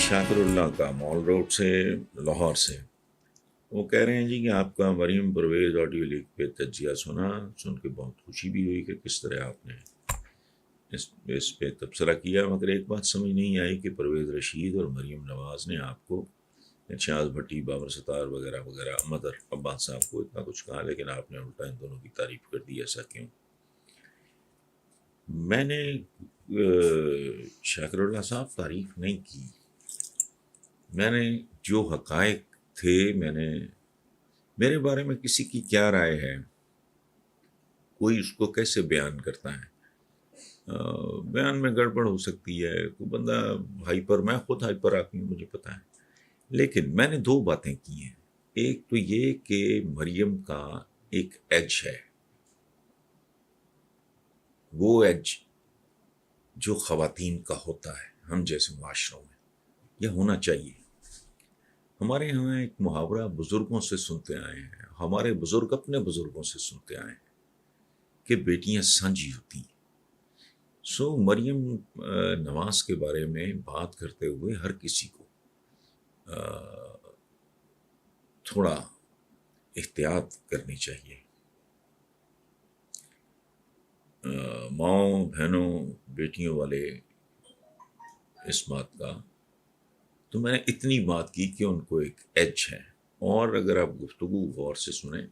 شاکر اللہ کا مال روڈ سے، لاہور سے، وہ کہہ رہے ہیں جی کہ آپ کا مریم پرویز آڈیو لیک پہ تجزیہ سن کے بہت خوشی بھی ہوئی کہ کس طرح آپ نے اس پہ تبصرہ کیا، مگر ایک بات سمجھ نہیں آئی کہ پرویز رشید اور مریم نواز نے آپ کو، شاز بھٹی، بابر ستار وغیرہ وغیرہ، مدر عباس صاحب کو اتنا کچھ کہا، لیکن آپ نے الٹا ان دونوں کی تعریف کر دی. ایسا کیوں؟ میں نے شاکر اللہ صاحب تعریف نہیں کی. میں نے جو حقائق تھے، میرے بارے میں کسی کی کیا رائے ہے، کوئی اس کو کیسے بیان کرتا ہے، بیان میں گڑبڑ ہو سکتی ہے، کوئی بندہ ہائپر، میں خود ہائپر آتی ہوں، مجھے پتا ہے. لیکن میں نے دو باتیں کی ہیں. ایک تو یہ کہ مریم کا ایک ایج ہے، وہ ایج جو خواتین کا ہوتا ہے ہم جیسے معاشروں میں، یہ ہونا چاہیے. ہمارے یہاں ایک محاورہ بزرگوں سے سنتے آئے ہیں، ہمارے بزرگ اپنے بزرگوں سے سنتے آئے ہیں کہ بیٹیاں سانجھی ہوتی ہیں. مریم نواز کے بارے میں بات کرتے ہوئے ہر کسی کو تھوڑا احتیاط کرنی چاہیے. ماؤں بہنوں بیٹیوں والے اس بات کا تو میں نے اتنی بات کی کہ ان کو ایک ایج ہے. اور اگر آپ گفتگو غور سے سنیں،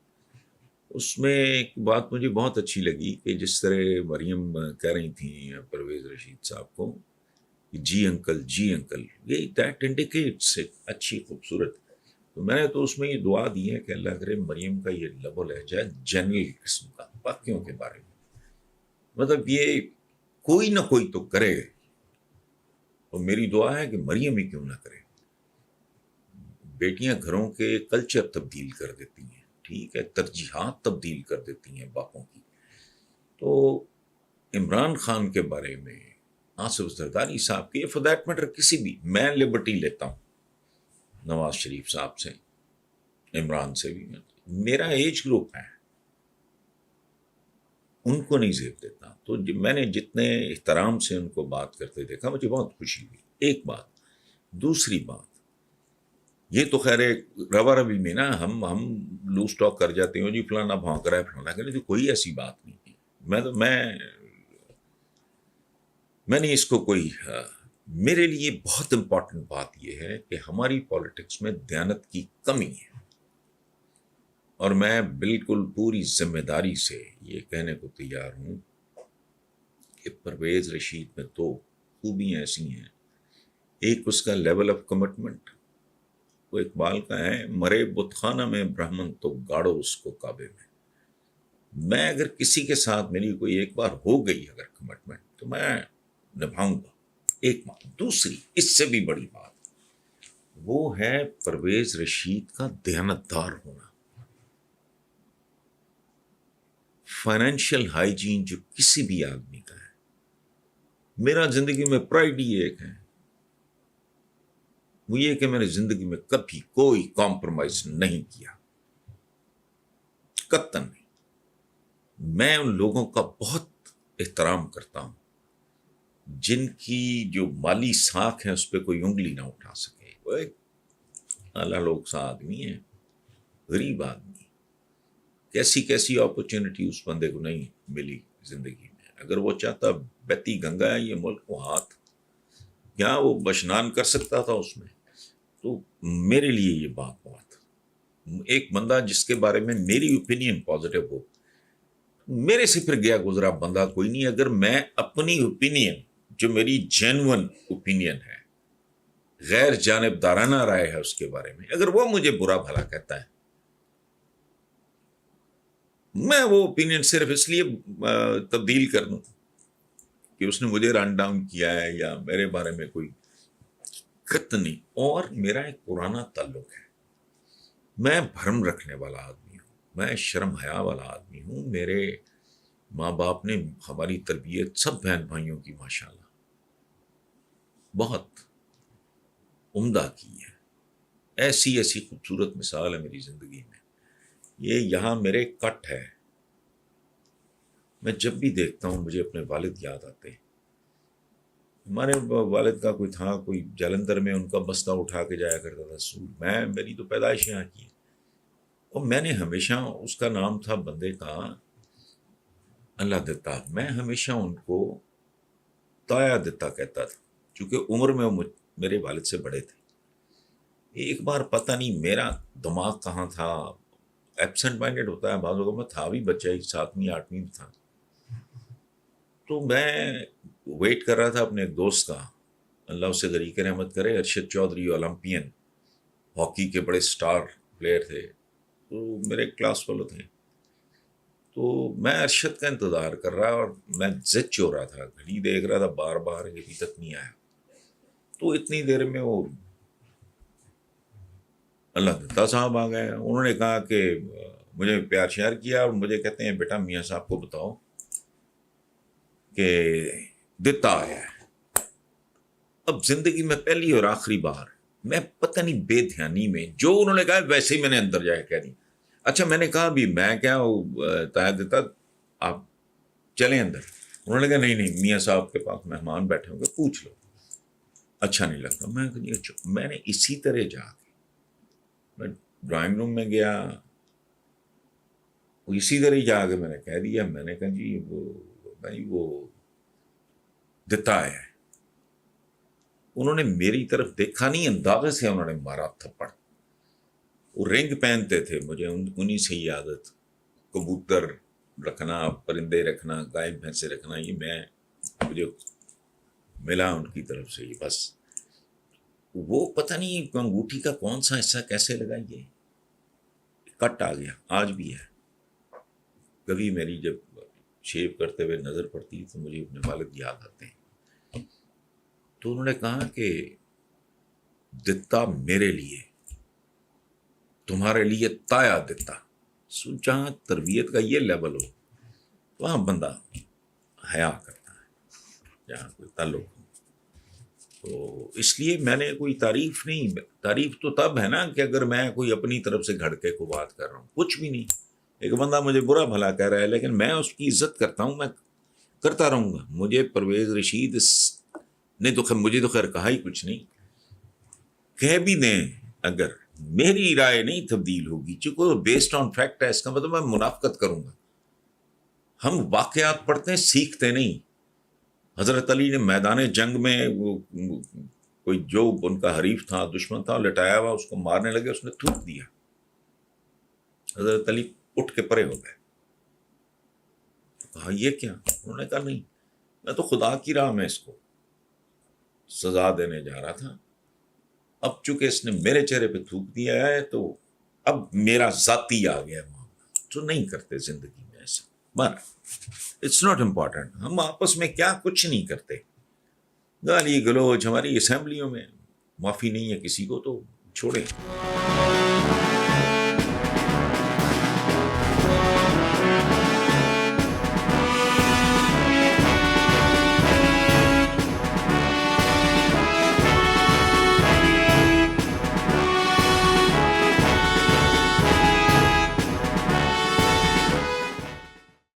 اس میں ایک بات مجھے بہت اچھی لگی کہ جس طرح مریم کہہ رہی تھیں پرویز رشید صاحب کو جی انکل، جی انکل، یہ دیٹ انڈیکیٹس اچھی خوبصورت. تو میں نے تو اس میں یہ دعا دی ہے کہ اللہ کرے مریم کا یہ لب و لہجہ جنرل قسم کا باقیوں کے بارے میں، مطلب یہ کوئی نہ کوئی تو کرے، اور میری دعا ہے کہ مریم ہی کیوں نہ کرے. بیٹیاں گھروں کے کلچر تبدیل کر دیتی ہیں، ٹھیک ہے، ترجیحات تبدیل کر دیتی ہیں باپوں کی. تو عمران خان کے بارے میں، آصف زرداری صاحب کی، فار دیٹ میٹر کسی بھی، میں لبرٹی لیتا ہوں نواز شریف صاحب سے، عمران سے بھی. میرا ایج گروپ ہے، ان کو نہیں زیب دیتا. تو میں نے جتنے احترام سے ان کو بات کرتے دیکھا، مجھے بہت خوشی ہوئی. ایک بات. دوسری بات، یہ تو خیر روا روی میں نا ہم لوز ٹاک کر جاتے ہیں، جی فلانا بھونک رہا ہے، فلانا کرے، تو کوئی ایسی بات نہیں ہے. میں نے اس کو کوئی، میرے لیے بہت امپورٹنٹ بات یہ ہے کہ ہماری پالیٹکس میں دیانت کی کمی ہے. اور میں بالکل پوری ذمہ داری سے یہ کہنے کو تیار ہوں کہ پرویز رشید میں تو خوبیاں ایسی ہیں. ایک اس کا لیول آف کمٹمنٹ، وہ اقبال کا ہے، مرے بت خانہ میں برہمن تو گاڑو اس کو کعبے میں. میں اگر کسی کے ساتھ میری کوئی ایک بار ہو گئی اگر کمٹمنٹ، تو میں نبھاؤں گا. ایک بات. دوسری اس سے بھی بڑی بات، وہ ہے پرویز رشید کا دیانتدار ہونا. فائنینشیل ہائیجین جو کسی بھی آدمی کا ہے، میرا زندگی میں پرائڈ ہی ایک ہے، وہ یہ کہ میں نے زندگی میں کبھی کوئی کمپرومائز نہیں کیا، قطعاً نہیں. میں ان لوگوں کا بہت احترام کرتا ہوں جن کی جو مالی ساکھ ہے اس پہ کوئی انگلی نہ اٹھا سکے. وہ ایک اعلیٰ لوگ سا آدمی ہے، غریب آدمی، کیسی اپرچونٹی اس بندے کو نہیں ملی زندگی میں. اگر وہ چاہتا بیتی گنگا ہے یہ ملک کو ہاتھ، کیا وہ بشنان کر سکتا تھا اس میں. تو میرے لیے یہ بات بہت، ایک بندہ جس کے بارے میں میری اوپینین پازیٹیو ہو، میرے سے پھر گیا گزرا بندہ کوئی نہیں. اگر میں اپنی اوپینین جو میری جینون اوپینین ہے، غیر جانبدارانہ رائے ہے اس کے بارے میں، اگر وہ مجھے برا بھلا کہتا ہے، میں وہ اوپینین صرف اس لیے تبدیل کر دوں کہ اس نے مجھے رن ڈاؤن کیا ہے یا میرے بارے میں کوئی خط نہیں. اور میرا ایک پرانا تعلق ہے، میں بھرم رکھنے والا آدمی ہوں، میں شرم حیا والا آدمی ہوں. میرے ماں باپ نے ہماری تربیت سب بہن بھائیوں کی ماشاءاللہ بہت عمدہ کی ہے. ایسی خوبصورت مثال ہے میری زندگی میں. یہ یہاں میرے کٹ ہے، میں جب بھی دیکھتا ہوں مجھے اپنے والد یاد آتے ہیں. ہمارے والد کا کوئی تھا، کوئی جلندھر میں، ان کا بستہ اٹھا کے جایا کرتا تھا سود. میری تو پیدائش یہاں کی ہے، اور میں نے ہمیشہ، اس کا نام تھا بندے کا اللہ دتا، میں ہمیشہ ان کو تایا دتا کہتا تھا، چونکہ عمر میں وہ میرے والد سے بڑے تھے. ایک بار پتہ نہیں میرا دماغ کہاں تھا، ایبسنٹ مائنڈیڈ ہوتا ہے بعض لوگوں میں، تھا بھی بچہ ہی 7ویں 8ویں میں تھا. تو میں ویٹ کر رہا تھا اپنے ایک دوست کا، اللہ اسے غریق رحمت کرے، ارشد چودھری، اولمپئن، ہاکی کے بڑے سٹار پلیئر تھے، تو میرے کلاس فیلو تھے. تو میں ارشد کا انتظار کر رہا، اور میں ضد چو رہا تھا، گھڑی دیکھ رہا تھا بار بار، ابھی تک نہیں آیا. تو اتنی دیر میں وہ اللہ دتا صاحب آ گئے. انہوں نے کہا کہ مجھے پیار شیار کیا، اور مجھے کہتے ہیں بیٹا میاں صاحب کو بتاؤ کہ دتا آیا ہے. اب زندگی میں پہلی اور آخری بار میں پتہ نہیں بے دھیانی میں جو انہوں نے کہا ویسے ہی میں نے اندر جا کے کہہ دیا. اچھا میں نے کہا بھی میں کیا تایا دتا، آپ چلیں اندر. انہوں نے کہا نہیں میاں صاحب کے پاس مہمان بیٹھے ہوں گے، پوچھ لو. اچھا نہیں لگتا. میں نے اسی طرح جا کے میں ڈرائنگ روم میں گیا، اسی طرح جا کے میں نے کہہ دیا، میں نے کہا جی وہ دتا ہے. انہوں نے میری طرف دیکھا نہیں، اندازے سے انہوں نے مارا تھپڑ. وہ رنگ پہنتے تھے، مجھے انہی سے ہی عادت، کبوتر رکھنا، پرندے رکھنا، گائے بھینسے رکھنا، یہ مجھے ملا ان کی طرف سے. یہ بس وہ پتہ نہیں انگوٹھی کا کون سا حصہ کیسے لگا، یہ کٹ آ گیا، آج بھی ہے. کبھی میری جب شیو کرتے ہوئے نظر پڑتی تو مجھے اپنے والد یاد آتے ہیں. تو انہوں نے کہا کہ دتا میرے لیے، تمہارے لیے تایا دتا. جہاں تربیت کا یہ لیول ہو وہاں بندہ حیا کرتا ہے، جہاں کوئی تعلق ہو. تو اس لیے میں نے کوئی تعریف نہیں، تعریف تو تب ہے نا کہ اگر میں کوئی اپنی طرف سے گھڑ کے کو بات کر رہا ہوں. کچھ بھی نہیں، ایک بندہ مجھے برا بھلا کہہ رہا ہے لیکن میں اس کی عزت کرتا ہوں، میں کرتا رہوں گا. مجھے پرویز رشید نے تو مجھے تو خیر کہا ہی کچھ نہیں. کہہ بھی دیں اگر میری رائے نہیں تبدیل ہوگی، چونکہ بیسڈ آن فیکٹ ہے، اس کا مطلب میں منافقت کروں گا. ہم واقعات پڑھتے ہیں، سیکھتے نہیں. حضرت علی نے میدان جنگ میں کوئی جو ان کا حریف تھا، دشمن تھا، لٹایا ہوا، اس کو مارنے لگے، اس نے تھوک دیا، حضرت علی اٹھ کے پرے ہو گئے. کہا یہ کیا؟ انہوں نے کہا نہیں، میں تو خدا کی راہ میں اس کو سزا دینے جا رہا تھا. اب چونکہ اس نے میرے چہرے پہ تھوک دیا ہے تو اب میرا ذاتی آ گیا معاملہ. تو نہیں کرتے زندگی میں ایسا. It's not important. ہم آپس میں کیا کچھ نہیں کرتے، گالی گلوچ. ہماری اسمبلیوں میں معافی نہیں ہے کسی کو تو چھوڑیں.